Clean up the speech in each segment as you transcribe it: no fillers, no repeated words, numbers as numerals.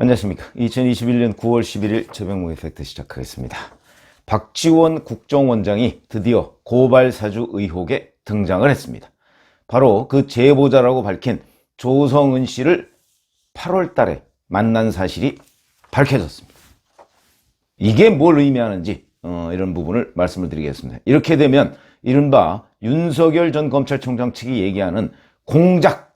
안녕하십니까. 2021년 9월 11일 최병무의 팩트 시작하겠습니다. 박지원 국정원장이 드디어 고발 사주 의혹에 등장을 했습니다. 바로 그 제보자라고 밝힌 조성은 씨를 8월 달에 만난 사실이 밝혀졌습니다. 이게 뭘 의미하는지 이런 부분을 말씀을 드리겠습니다. 이렇게 되면 이른바 윤석열 전 검찰총장 측이 얘기하는 공작,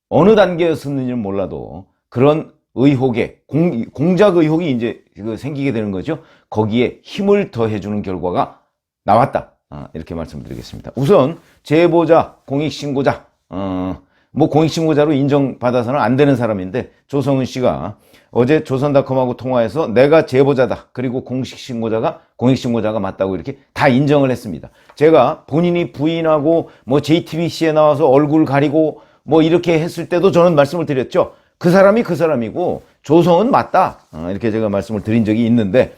어느 단계였었는지는 몰라도 그런 의혹에 공작 의혹이 이제 생기게 되는 거죠. 거기에 힘을 더해주는 결과가 나왔다. 이렇게 말씀드리겠습니다. 우선 제보자, 공익신고자, 공익신고자로 인정받아서는 안 되는 사람인데 조성은 씨가 어제 조선닷컴하고 통화해서 내가 제보자다. 그리고 공익신고자가 맞다고 이렇게 다 인정을 했습니다. 제가 본인이 부인하고 JTBC에 나와서 얼굴 가리고 이렇게 했을 때도 저는 말씀을 드렸죠. 그 사람이 그 사람이고 조성은 맞다. 이렇게 제가 말씀을 드린 적이 있는데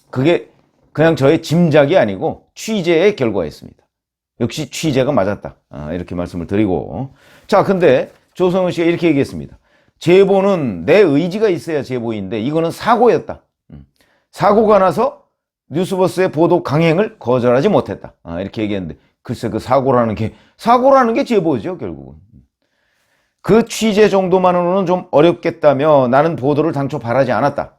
그게 그냥 저의 짐작이 아니고 취재의 결과였습니다. 역시 취재가 맞았다. 이렇게 말씀을 드리고. 자, 근데 조성은 씨가 이렇게 얘기했습니다. 제보는 내 의지가 있어야 제보인데 이거는 사고였다. 사고가 나서 뉴스버스의 보도 강행을 거절하지 못했다. 이렇게 얘기했는데 글쎄 그 사고라는 게 제보죠, 결국은. 그 취재 정도만으로는 좀 어렵겠다며 나는 보도를 당초 바라지 않았다.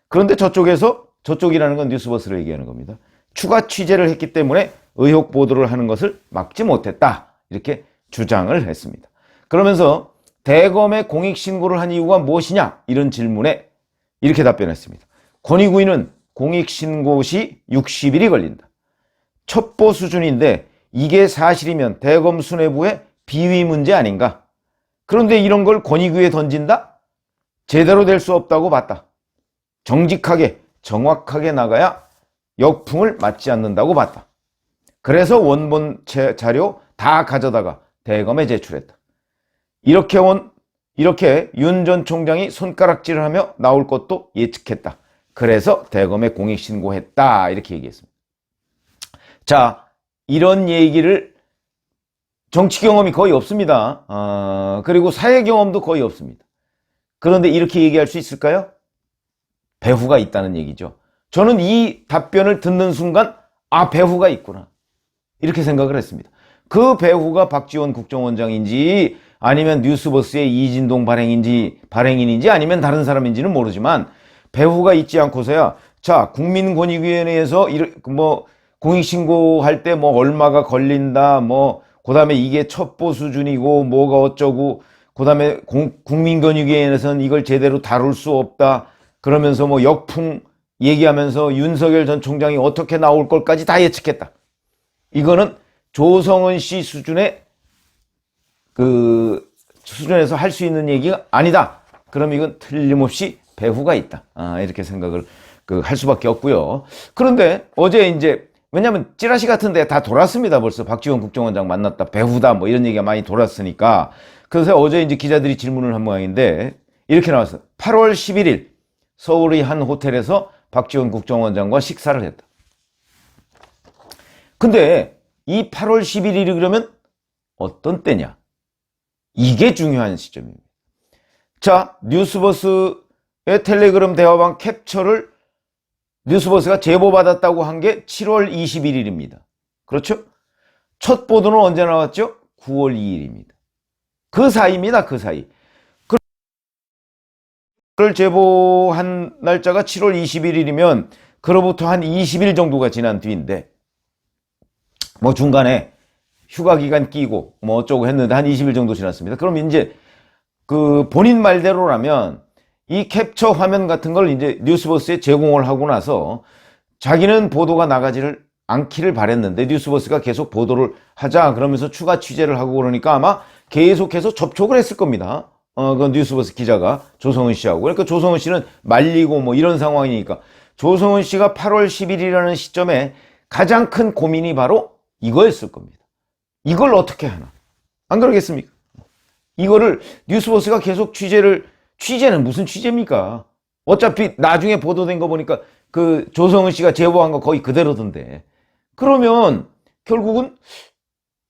그런데 저쪽이라는 건 뉴스버스를 얘기하는 겁니다. 추가 취재를 했기 때문에 의혹 보도를 하는 것을 막지 못했다. 이렇게 주장을 했습니다. 그러면서 대검에 공익신고를 한 이유가 무엇이냐? 이런 질문에 이렇게 답변했습니다. 권익위는 공익신고 시 60일이 걸린다. 첩보 수준인데 이게 사실이면 대검 수뇌부의 비위 문제 아닌가? 그런데 이런 걸 권익위에 던진다? 제대로 될 수 없다고 봤다. 정직하게 정확하게 나가야 역풍을 맞지 않는다고 봤다. 그래서 원본 자료 다 가져다가 대검에 제출했다. 이렇게 윤 전 총장이 손가락질을 하며 나올 것도 예측했다. 그래서 대검에 공익신고했다. 이렇게 얘기했습니다. 자, 이런 얘기를 정치 경험이 거의 없습니다. 그리고 사회 경험도 거의 없습니다. 그런데 이렇게 얘기할 수 있을까요? 배후가 있다는 얘기죠. 저는 이 답변을 듣는 순간 배후가 있구나. 이렇게 생각을 했습니다. 그 배후가 박지원 국정원장인지 아니면 뉴스버스의 이진동 발행인인지 아니면 다른 사람인지는 모르지만 배후가 있지 않고서야 자, 국민권익위원회에서 공익신고할 때 얼마가 걸린다 그 다음에 이게 첩보 수준이고 뭐가 어쩌고 그 다음에 국민권익위원회에서는 이걸 제대로 다룰 수 없다. 그러면서 역풍 얘기하면서 윤석열 전 총장이 어떻게 나올 걸까지 다 예측했다. 이거는 조성은 씨 수준에서 할 수 있는 얘기가 아니다. 그럼 이건 틀림없이 배후가 있다. 이렇게 생각을 할 수밖에 없고요. 그런데 어제 왜냐면 찌라시 같은 데 다 돌았습니다. 벌써 박지원 국정원장 만났다. 배후다. 이런 얘기가 많이 돌았으니까. 그래서 어제 기자들이 질문을 한 모양인데 이렇게 나왔어요. 8월 11일 서울의 한 호텔에서 박지원 국정원장과 식사를 했다. 근데 이 8월 11일이 그러면 어떤 때냐? 이게 중요한 시점입니다. 자, 뉴스버스의 텔레그램 대화방 캡처를 뉴스버스가 제보받았다고 한 게 7월 21일입니다. 그렇죠? 첫 보도는 언제 나왔죠? 9월 2일입니다. 그 사이입니다. 그 사이. 그걸 제보한 날짜가 7월 21일이면 그로부터 한 20일 정도가 지난 뒤인데 중간에 휴가 기간 끼고 어쩌고 했는데 한 20일 정도 지났습니다. 그럼 이제 본인 말대로라면 이 캡처 화면 같은 걸 뉴스버스에 제공을 하고 나서 자기는 보도가 나가지를 않기를 바랬는데 뉴스버스가 계속 보도를 하자 그러면서 추가 취재를 하고 그러니까 아마 계속해서 접촉을 했을 겁니다. 그 뉴스버스 기자가 조성은 씨하고. 그러니까 조성은 씨는 말리고 이런 상황이니까 조성은 씨가 8월 10일이라는 시점에 가장 큰 고민이 바로 이거였을 겁니다. 이걸 어떻게 하나? 안 그러겠습니까? 이거를 뉴스버스가 계속 취재는 무슨 취재입니까? 어차피 나중에 보도된 거 보니까 조성은 씨가 제보한 거 거의 그대로던데. 그러면 결국은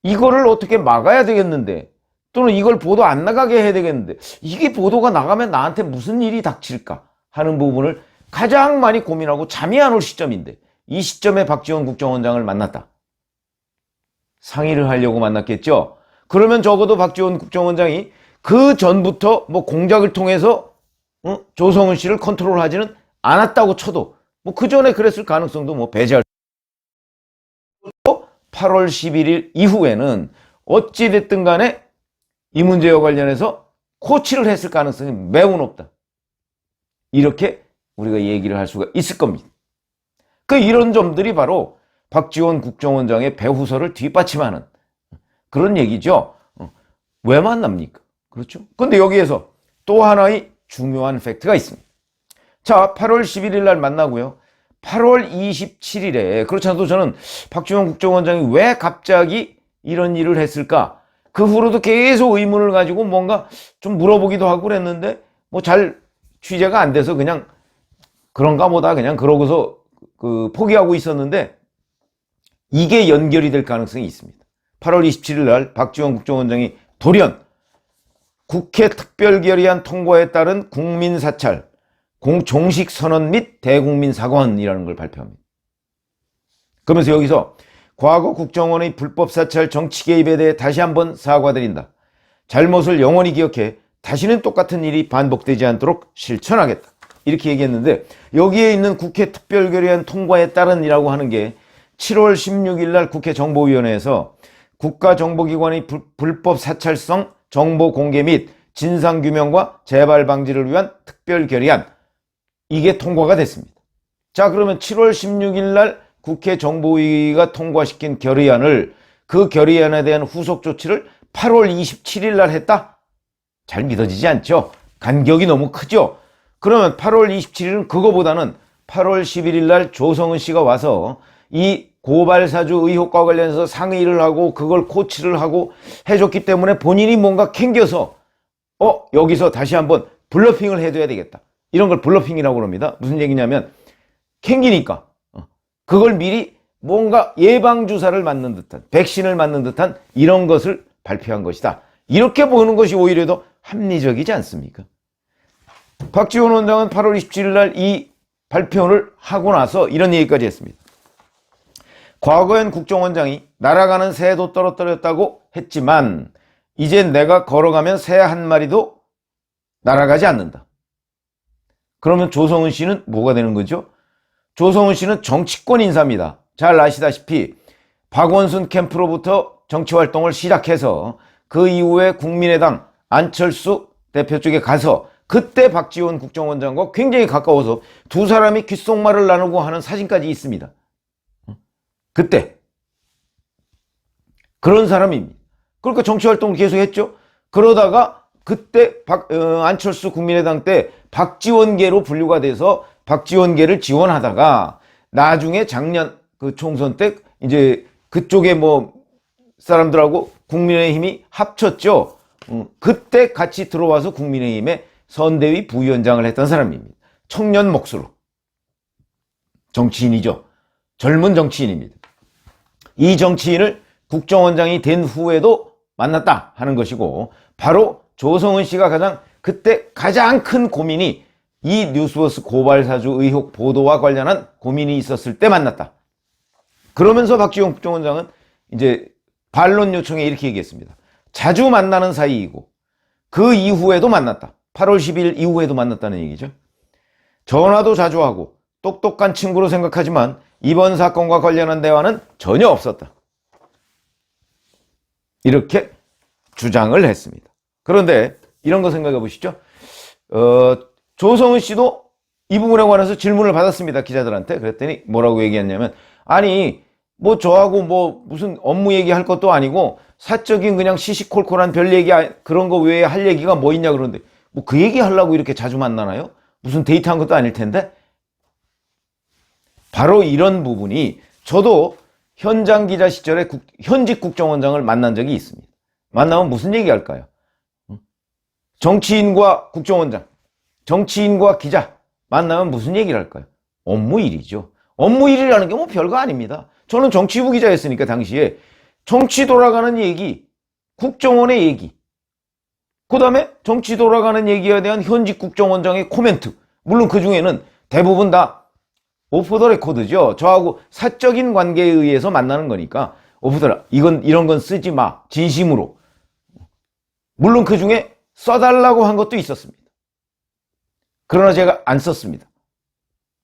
이거를 어떻게 막아야 되겠는데 또는 이걸 보도 안 나가게 해야 되겠는데 이게 보도가 나가면 나한테 무슨 일이 닥칠까 하는 부분을 가장 많이 고민하고 잠이 안 올 시점인데 이 시점에 박지원 국정원장을 만났다. 상의를 하려고 만났겠죠. 그러면 적어도 박지원 국정원장이 그 전부터 뭐 공작을 통해서 조성은 씨를 컨트롤하지는 않았다고 쳐도 뭐 그 전에 그랬을 가능성도 뭐 배제할 수 없고 8월 11일 이후에는 어찌됐든 간에 이 문제와 관련해서 코치를 했을 가능성이 매우 높다. 이렇게 우리가 얘기를 할 수가 있을 겁니다. 이런 점들이 바로 박지원 국정원장의 배후설을 뒷받침하는 그런 얘기죠. 왜 만납니까? 그렇죠? 근데 여기에서 또 하나의 중요한 팩트가 있습니다. 자, 8월 11일 날 만나고요. 8월 27일에 그렇지 않아도 저는 박지원 국정원장이 왜 갑자기 이런 일을 했을까? 그 후로도 계속 의문을 가지고 뭔가 좀 물어보기도 하고 그랬는데 뭐 잘 취재가 안 돼서 그냥 그런가 보다 그냥 그러고서 포기하고 있었는데 이게 연결이 될 가능성이 있습니다. 8월 27일 날 박지원 국정원장이 돌연 국회 특별결의안 통과에 따른 국민사찰 종식 선언 및 대국민 사과원이라는 걸 발표합니다. 그러면서 여기서 과거 국정원의 불법 사찰 정치 개입에 대해 다시 한번 사과드린다. 잘못을 영원히 기억해 다시는 똑같은 일이 반복되지 않도록 실천하겠다. 이렇게 얘기했는데 여기에 있는 국회 특별결의안 통과에 따른이라고 하는 게 7월 16일 날 국회 정보위원회에서 국가정보기관의 불법 사찰성 정보 공개 및 진상규명과 재발 방지를 위한 특별결의안 이게 통과가 됐습니다. 자, 그러면 7월 16일 날 국회 정보위가 통과시킨 결의안을 그 결의안에 대한 후속 조치를 8월 27일 날 했다? 잘 믿어지지 않죠? 간격이 너무 크죠? 그러면 8월 27일은 그거보다는 8월 11일 날 조성은 씨가 와서 이 고발사주 의혹과 관련해서 상의를 하고 그걸 코치를 하고 해줬기 때문에 본인이 뭔가 캥겨서 여기서 다시 한번 블러핑을 해둬야 되겠다. 이런 걸 블러핑이라고 합니다. 무슨 얘기냐면 캥기니까 그걸 미리 뭔가 예방주사를 맞는 듯한 백신을 맞는 듯한 이런 것을 발표한 것이다. 이렇게 보는 것이 오히려 더 합리적이지 않습니까? 박지원 원장은 8월 27일 날 이 발표를 하고 나서 이런 얘기까지 했습니다. 과거엔 국정원장이 날아가는 새도 떨어뜨렸다고 했지만 이제 내가 걸어가면 새 한 마리도 날아가지 않는다. 그러면 조성은 씨는 뭐가 되는 거죠? 조성은 씨는 정치권 인사입니다. 잘 아시다시피 박원순 캠프로부터 정치활동을 시작해서 그 이후에 국민의당 안철수 대표 쪽에 가서 그때 박지원 국정원장과 굉장히 가까워서 두 사람이 귓속말을 나누고 하는 사진까지 있습니다. 그때 그런 사람입니다. 그러니까 정치활동을 계속했죠. 그러다가 그때 안철수 국민의당 때 박지원계로 분류가 돼서 박지원계를 지원하다가 나중에 작년 그 총선 때 이제 그쪽에 뭐 사람들하고 국민의힘이 합쳤죠. 그때 같이 들어와서 국민의힘의 선대위 부위원장을 했던 사람입니다. 청년 몫으로. 정치인이죠. 젊은 정치인입니다. 이 정치인을 국정원장이 된 후에도 만났다 하는 것이고 바로 조성은 씨가 그때 가장 큰 고민이 이 뉴스버스 고발사주 의혹 보도와 관련한 고민이 있었을 때 만났다. 그러면서 박지원 국정원장은 이제 반론 요청에 이렇게 얘기했습니다. 자주 만나는 사이이고 그 이후에도 만났다. 8월 10일 이후에도 만났다는 얘기죠. 전화도 자주 하고 똑똑한 친구로 생각하지만 이번 사건과 관련한 대화는 전혀 없었다. 이렇게 주장을 했습니다. 그런데 이런 거 생각해 보시죠. 조성은 씨도 이 부분에 관해서 질문을 받았습니다. 기자들한테. 그랬더니 뭐라고 얘기했냐면 아니 뭐 저하고 뭐 무슨 업무 얘기할 것도 아니고 사적인 그냥 시시콜콜한 별 얘기 그런 거 외에 할 얘기가 뭐 있냐 그러는데 뭐 그 얘기 하려고 이렇게 자주 만나나요? 무슨 데이트한 것도 아닐 텐데. 바로 이런 부분이 저도 현장 기자 시절에 현직 국정원장을 만난 적이 있습니다. 만나면 무슨 얘기 할까요? 정치인과 국정원장, 정치인과 기자 만나면 무슨 얘기를 할까요? 업무 일이죠. 업무 일이라는 게 뭐 별거 아닙니다. 저는 정치부 기자였으니까 당시에 정치 돌아가는 얘기, 국정원의 얘기 그 다음에 정치 돌아가는 얘기에 대한 현직 국정원장의 코멘트. 물론 그 중에는 대부분 다 오프 더 레코드죠. 저하고 사적인 관계에 의해서 만나는 거니까 오프 더, 이런 건 쓰지 마. 진심으로. 물론 그 중에 써달라고 한 것도 있었습니다. 그러나 제가 안 썼습니다.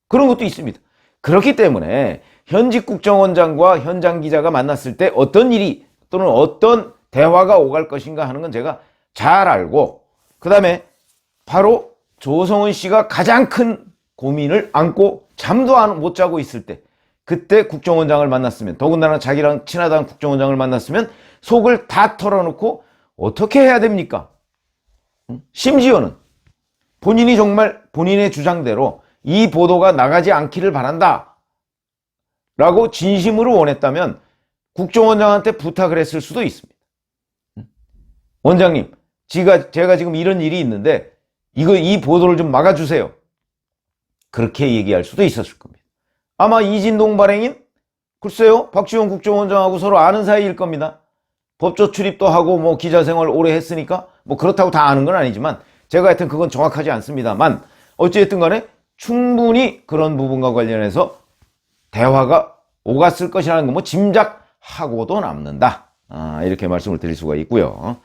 그런 것도 있습니다. 그렇기 때문에 현직 국정원장과 현장 기자가 만났을 때 어떤 일이 또는 어떤 대화가 오갈 것인가 하는 건 제가 잘 알고, 그 다음에 바로 조성은 씨가 가장 큰 고민을 안고 잠도 못 자고 있을 때, 그때 국정원장을 만났으면, 더군다나 자기랑 친하다는 국정원장을 만났으면 속을 다 털어놓고 어떻게 해야 됩니까? 심지어는 본인이 정말 본인의 주장대로 이 보도가 나가지 않기를 바란다 라고 진심으로 원했다면 국정원장한테 부탁을 했을 수도 있습니다. 원장님, 제가 지금 이런 일이 있는데 이 보도를 좀 막아주세요. 그렇게 얘기할 수도 있었을 겁니다. 아마 이진동 발행인, 글쎄요, 박지원 국정원장하고 서로 아는 사이일 겁니다. 법조 출입도 하고 뭐 기자 생활 오래 했으니까 뭐 그렇다고 다 아는 건 아니지만, 제가 하여튼 그건 정확하지 않습니다만 어찌됐든 간에 충분히 그런 부분과 관련해서 대화가 오갔을 것이라는 건 뭐 짐작하고도 남는다. 이렇게 말씀을 드릴 수가 있고요.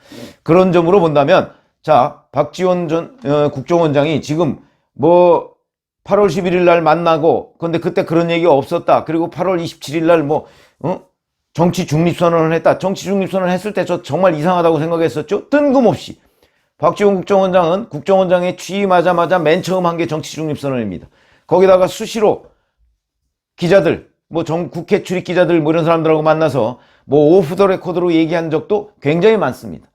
그런 점으로 본다면, 자, 박지원 전 국정원장이 지금 뭐 8월 11일 날 만나고, 근데 그때 그런 얘기가 없었다. 그리고 8월 27일 날 정치 중립선언을 했다. 정치 중립선언을 했을 때 저 정말 이상하다고 생각했었죠. 뜬금없이 박지원 국정원장은 국정원장에 취임하자마자 맨 처음 한 게 정치 중립선언입니다. 거기다가 수시로 기자들, 국회 출입 기자들 이런 사람들하고 만나서 오프 더 레코드로 얘기한 적도 굉장히 많습니다.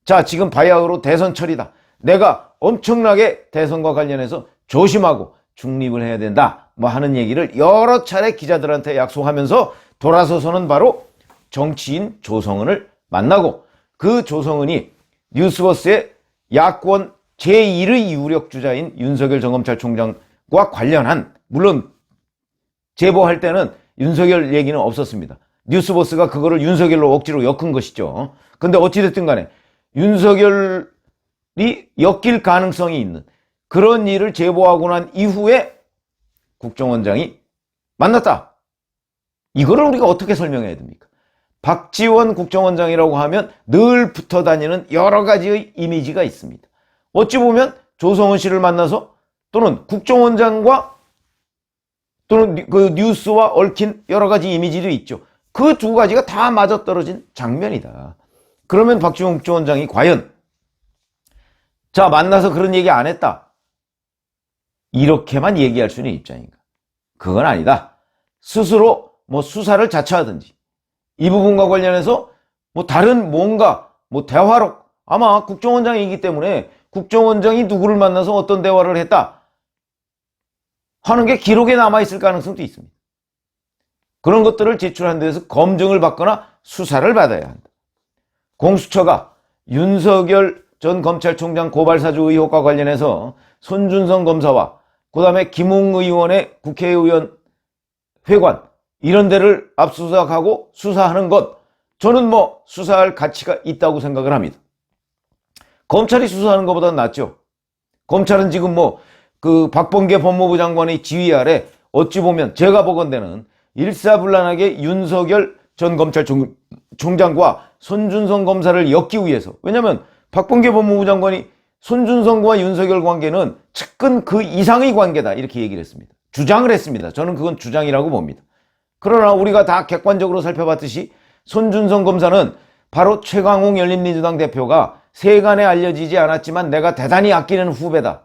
자, 지금 바야흐로 대선철이다. 내가 엄청나게 대선과 관련해서 조심하고 중립을 해야 된다. 하는 얘기를 여러 차례 기자들한테 약속하면서 돌아서서는 바로 정치인 조성은을 만나고, 그 조성은이 뉴스버스의 야권 제1의 유력 주자인 윤석열 전 검찰총장과 관련한, 물론 제보할 때는 윤석열 얘기는 없었습니다. 뉴스버스가 그거를 윤석열로 억지로 엮은 것이죠. 근데 어찌됐든 간에 윤석열이 엮일 가능성이 있는 그런 일을 제보하고 난 이후에 국정원장이 만났다. 이거를 우리가 어떻게 설명해야 됩니까? 박지원 국정원장이라고 하면 늘 붙어 다니는 여러 가지의 이미지가 있습니다. 어찌 보면 조성은 씨를 만나서, 또는 국정원장과 또는 그 뉴스와 얽힌 여러 가지 이미지도 있죠. 그 두 가지가 다 맞아떨어진 장면이다. 그러면 박지원 국정원장이 과연, 자, 만나서 그런 얘기 안 했다, 이렇게만 얘기할 수 있는 입장인가? 그건 아니다. 스스로 수사를 자처하든지, 이 부분과 관련해서 다른 뭔가 대화록, 아마 국정원장이기 때문에 국정원장이 누구를 만나서 어떤 대화를 했다 하는 게 기록에 남아있을 가능성도 있습니다. 그런 것들을 제출한 데에서 검증을 받거나 수사를 받아야 한다. 공수처가 윤석열 전 검찰총장 고발사주 의혹과 관련해서 손준성 검사와 그 다음에 김웅 의원의 국회의원 회관, 이런 데를 압수수색하고 수사하는 것, 저는 수사할 가치가 있다고 생각을 합니다. 검찰이 수사하는 것보다는 낫죠. 검찰은 지금 그 박범계 법무부 장관의 지휘 아래 어찌 보면 제가 보건대는 일사불란하게 윤석열 전 검찰총장과 손준성 검사를 엮기 위해서, 왜냐하면 박범계 법무부 장관이 손준성과 윤석열 관계는 측근 그 이상의 관계다, 이렇게 얘기를 했습니다. 주장을 했습니다. 저는 그건 주장이라고 봅니다. 그러나 우리가 다 객관적으로 살펴봤듯이 손준성 검사는 바로 최강욱 열린민주당 대표가 세간에 알려지지 않았지만 내가 대단히 아끼는 후배다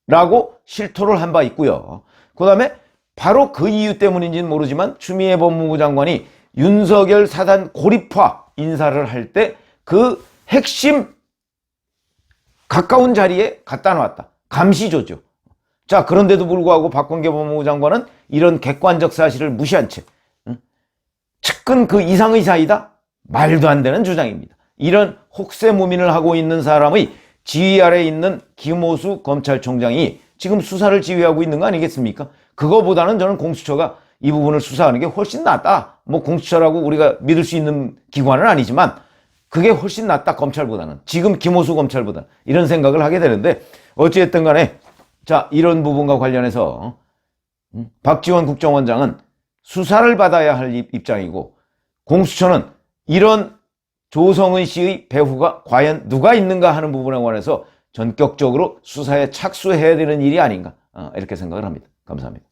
라고 실토를 한 바 있고요. 그 다음에 바로 그 이유 때문인지는 모르지만 추미애 법무부 장관이 윤석열 사단 고립화 인사를 할 때 그 핵심 가까운 자리에 갖다 놨다. 감시조죠. 자, 그런데도 불구하고 박범계 법무부 장관은 이런 객관적 사실을 무시한 채 측근 그 이상의 사이다? 말도 안 되는 주장입니다. 이런 혹세무민을 하고 있는 사람의 지휘 아래에 있는 김호수 검찰총장이 지금 수사를 지휘하고 있는 거 아니겠습니까? 그거보다는 저는 공수처가 이 부분을 수사하는 게 훨씬 낫다. 공수처라고 우리가 믿을 수 있는 기관은 아니지만 그게 훨씬 낫다, 검찰보다는. 지금 김호수 검찰보다. 이런 생각을 하게 되는데, 어찌됐든 간에, 자, 이런 부분과 관련해서, 박지원 국정원장은 수사를 받아야 할 입장이고, 공수처는 이런 조성은 씨의 배후가 과연 누가 있는가 하는 부분에 관해서 전격적으로 수사에 착수해야 되는 일이 아닌가, 이렇게 생각을 합니다. 감사합니다.